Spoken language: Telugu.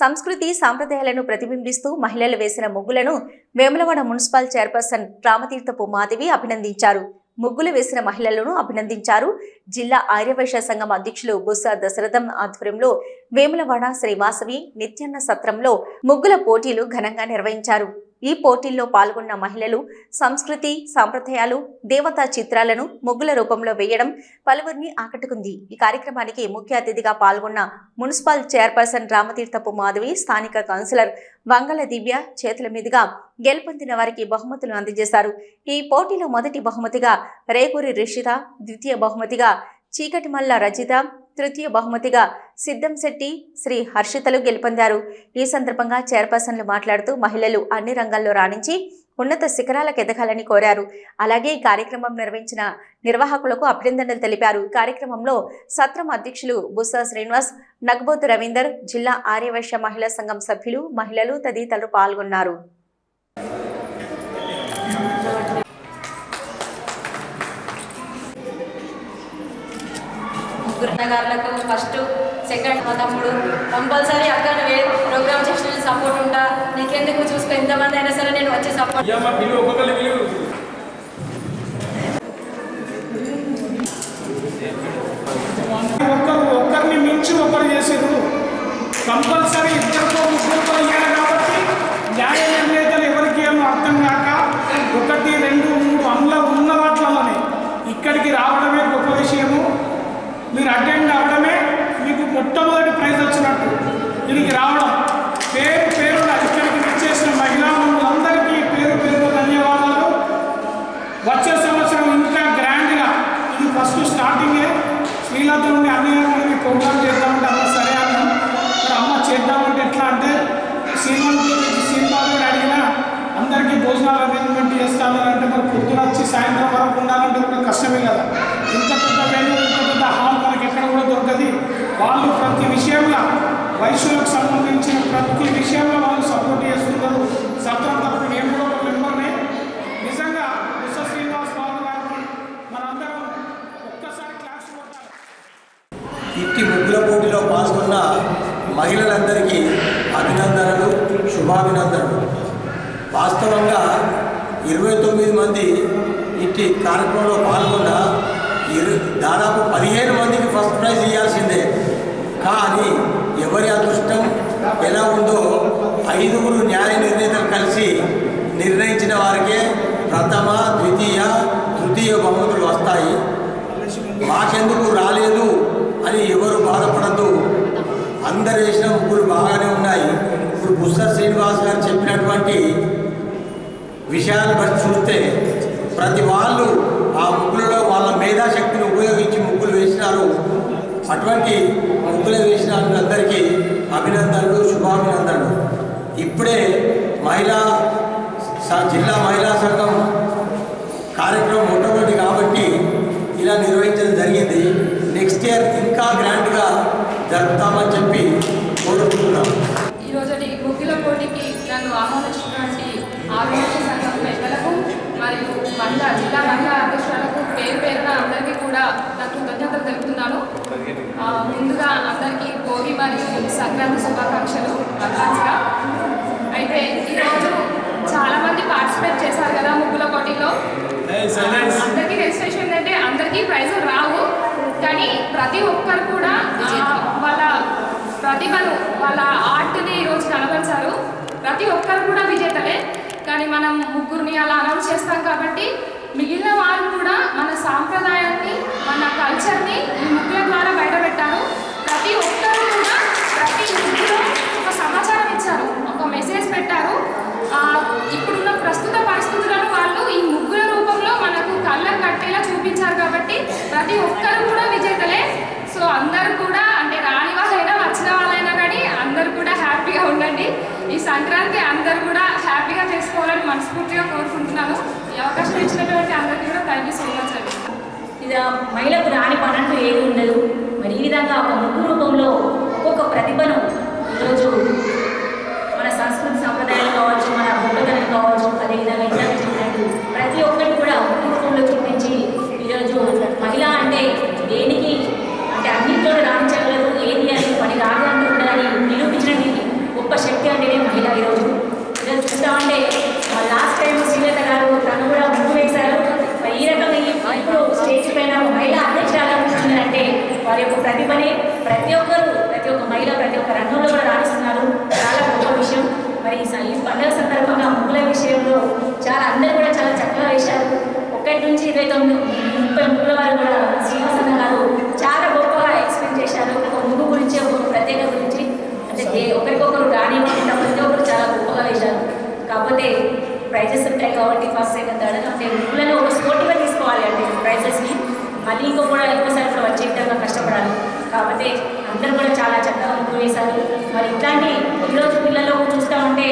సంస్కృతి సాంప్రదాయాలను ప్రతిబింబిస్తూ మహిళలు వేసిన ముగ్గులను వేములవాడ మున్సిపల్ చైర్పర్సన్ రామతీర్థపు మాధవి అభినందించారు. ముగ్గులు వేసిన మహిళలను అభినందించారు. జిల్లా ఆర్యవైశ్య సంఘం అధ్యక్షులు బుస్స దశరథం ఆధ్వర్యంలో వేములవాడ శ్రీ వాసవి నిత్యాన్న సత్రంలో ముగ్గుల పోటీలు ఘనంగా నిర్వహించారు. ఈ పోటీల్లో పాల్గొన్న మహిళలు సంస్కృతి సాంప్రదాయాలు దేవతా చిత్రాలను ముగ్గుల రూపంలో వేయడం పలువురిని ఆకట్టుకుంది. ఈ కార్యక్రమానికి ముఖ్య అతిథిగా పాల్గొన్న మున్సిపల్ చైర్పర్సన్ రామతీర్థపు మాధవి స్థానిక కౌన్సిలర్ వంగల దివ్య చేతుల మీదుగా గెలుపొందిన వారికి బహుమతులు అందజేశారు. ఈ పోటీలో మొదటి బహుమతిగా రేకూరి రిషిత, ద్వితీయ బహుమతిగా చీకటిమల్ల రజిత, తృతీయ బహుమతిగా సిద్ధంశెట్టి శ్రీ హర్షితలు గెలుపొందారు. ఈ సందర్భంగా చైర్పర్సన్లు మాట్లాడుతూ మహిళలు అన్ని రంగాల్లో రాణించి ఉన్నత శిఖరాలకు ఎదగాలని కోరారు. అలాగే ఈ కార్యక్రమం నిర్వహించిన నిర్వాహకులకు అభినందనలు తెలిపారు. ఈ కార్యక్రమంలో సత్రం అధ్యక్షులు బుస్స శ్రీనివాస్, నగబోతు రవీందర్, జిల్లా ఆర్యవైశ్య మహిళా సంఘం సభ్యులు, మహిళలు తదితరులు పాల్గొన్నారు. గురునగారులకు ఫస్ట్ సెకండ్ మా తమ్ముడు కంపల్సరీ అక్కడ ప్రోగ్రామ్ చేసిన సపోర్ట్ ఉంటా. నీకెందుకు చూసుకో, ఎంతమంది అయినా సరే నేను వచ్చి సపోర్ట్. ఒక్కరిని మించి ఒకరు చేసారు. కంపల్సరీ ఇద్దరితో ముగ్గురుతో అయ్యారు కాబట్టి న్యాయ నిర్ణేతలు ఎవరికి ఏమో అర్థం కాక 1, 2, 3 అందులో ఉన్న వాటిలోనే ఇక్కడికి రావడమే గొప్ప విషయము. మీరు అటెండ్ అవ్వడమే మీకు మొట్టమొదటి ప్రైజ్ వచ్చినట్టు. దీనికి రావడం పేరున ఇక్కడికి వచ్చేసిన మహిళా మనులందరికీ పేరు ధన్యవాదాలు. వచ్చే సంవత్సరం ఇంకా గ్రాండ్గా, ఇది ఫస్ట్ స్టార్టింగే, శ్రీలత నుండి అన్నయ్య మనకి ప్రోగ్రామ్ చేద్దామంటే అమ్మ సరే అన్నాం. మరి అమ్మ చేద్దామంటే ఎట్లా అంటే శ్రీనివాస్ అడిగినా అందరికీ భోజనాలు అరేంజ్మెంట్ చేస్తానంటే మరి పొద్దున వచ్చి సాయంత్రం వరకు ఉండాలంటే కూడా కష్టమే కదా. ఇంత పెద్ద వేలు, ఇంత పెద్ద హాల్ మనకి ఎక్కడ కూడా దొరకదు. వాళ్ళు ప్రతి విషయంలో వయసులకు సంబంధించిన ప్రతి విషయంలో వాళ్ళు సపోర్ట్ చేస్తున్నారు. సత్రం తరఫున నేను కూడా ఒక మెంబర్ని. నిజంగా బుస్స శ్రీనివాస్ బాబు గారికి మనందరం ఒక్కసారి క్లాస్ కొట్టాలి. ఇట్టి ముగ్గుల పోటీలో పాల్గొన్న మహిళలందరికీ అభినందనలు, శుభాభినందనలు. వాస్తవంగా 29 మంది ఇట్టి కార్యక్రమంలో పాల్గొన్న దాదాపు 15 మందికి ఫస్ట్ ప్రైజ్ ఇవ్వాల్సిందే. కానీ ఎవరి అదృష్టం ఎలా ఉందో 5గురు న్యాయ నిర్ణేతలు కలిసి నిర్ణయించిన వారికే ప్రథమ, ద్వితీయ, తృతీయ బహుమతులు వస్తాయి. మాకెందుకు రాలేదు అని ఎవరు బాధపడద్దు. అందరు వేసిన ముగ్గురు బాగానే ఉన్నాయి. ఇప్పుడు బుస్స శ్రీనివాస్ గారు చెప్పినటువంటి విషయాలను బట్టి చూస్తే ప్రతి వాళ్ళు ఆ ముగ్గులలో వాళ్ళ మేధాశక్తిని ఉపయోగించి ముగ్గులు వేసినారు. అటువంటి ముగ్గులు వేసిన అందరికీ అభినందనలు, శుభాభినందనలు. ఇప్పుడే జిల్లా మహిళా సంఘం కార్యక్రమం మొట్టమొదటి కాబట్టి ఇలా నిర్వహించడం జరిగింది. నెక్స్ట్ ఇయర్ ఇంకా గ్రాండ్గా జరుపుతామని చెప్పి కోరుకుంటున్నాం. ఈరోజు ముగ్గుల పోటీకి నన్ను ఆహ్వానించినటువంటి ఆర్యవైశ్య సంఘం పెద్దలకు మరియు జిల్లా మహిళా అధ్యక్షులకు పేరున అందరికీ కూడా నా కృతజ్ఞతలు తెలుపుతున్నాను. ముందుగా అందరికీ భోగి మరియు సంక్రాంతి శుభాకాంక్షలు అడ్వాన్స్గా. అయితే ఈరోజు చాలామంది పార్టిసిపేట్ చేశారు కదా ముగ్గుల పోటీలో. అందరికీ తెలిసిన ఏంటంటే అందరికీ ప్రైజులు రావు, కానీ ప్రతి ఒక్కరు కూడా వాళ్ళ ప్రతిభను, వాళ్ళ ఆర్ట్ని ఈరోజు కనబరిచారు. ప్రతి ఒక్కరు కూడా విజేతలే. కానీ మనం ముగ్గురిని అలా అనౌన్స్ చేస్తాం కాబట్టి మిగిలిన వాళ్ళు కూడా మన సాంప్రదాయాన్ని, మన కల్చర్ని ఈ ముగ్గుల ద్వారా బయటపెట్టారు. ప్రతి ఒక్కరు కూడా ప్రతి ముగ్గులో ఒక సమాచారం ఇచ్చారు, ఒక మెసేజ్ పెట్టారు. ఇప్పుడున్న ప్రస్తుత పరిస్థితులను వాళ్ళు ఈ ముగ్గుల రూపంలో మనకు కళ్ళకు కట్టేలా చూపించారు కాబట్టి ప్రతి ఒక్కరు కూడా విజేతలే. సో అందరూ కూడా, అంటే రాని వాళ్ళైనా వచ్చిన వాళ్ళైనా కానీ అందరూ కూడా హ్యాపీగా ఉండండి. ఈ సంక్రాంతి అందరూ కూడా హ్యాపీగా చేసుకోవాలని మనస్ఫూర్తిగా కోరుకుంటున్నాను. ఈ అవకాశం ఇచ్చినటువంటి అందరికీ కూడా థ్యాంక్ యూ సో మచ్ అండి. ఇది మహిళకు రాని పని అంటూ ఏది ఉండదు. మరి ఈ విధంగా ఒక ముగ్గు రూపంలో ఒక్కొక్క ప్రతిభను ఈరోజు మన సంస్కృతి సంప్రదాయాలు కావచ్చు, మన గొప్పతనం కావచ్చు, అదేవిధంగా ఇందాక చెప్పినట్టు ప్రతి ఒక్కటి కూడా ముగ్గు రూపంలో చూపించి ఈరోజు మహిళ అంటే దేనికి అంటే అన్నింటిలో రాణించగలరు, ఏది అని పని రాదు అంటూ ఉండాలని నిరూపించడానికి ఒకరికొకరు రానివ్వకుండా ప్రతి ఒక్కరు చాలా గొప్పగా వేశారు. కాకపోతే ప్రైజెస్ ఉంటాయి కాబట్టి ఫస్ట్ సెకండ్ థర్డ్ అంటే ముగ్గులను ఒక స్పోర్టివ్గా తీసుకోవాలి అంటే ప్రైజెస్ని మళ్ళీ కూడా ఎక్కువసారి కూడా వచ్చే విధంగా కష్టపడాలి. కాబట్టి అందరూ కూడా చాలా చక్కగా ముగ్గులు వేశారు. మరి ఇట్లాంటి ఈరోజు పిల్లలు చూస్తామంటే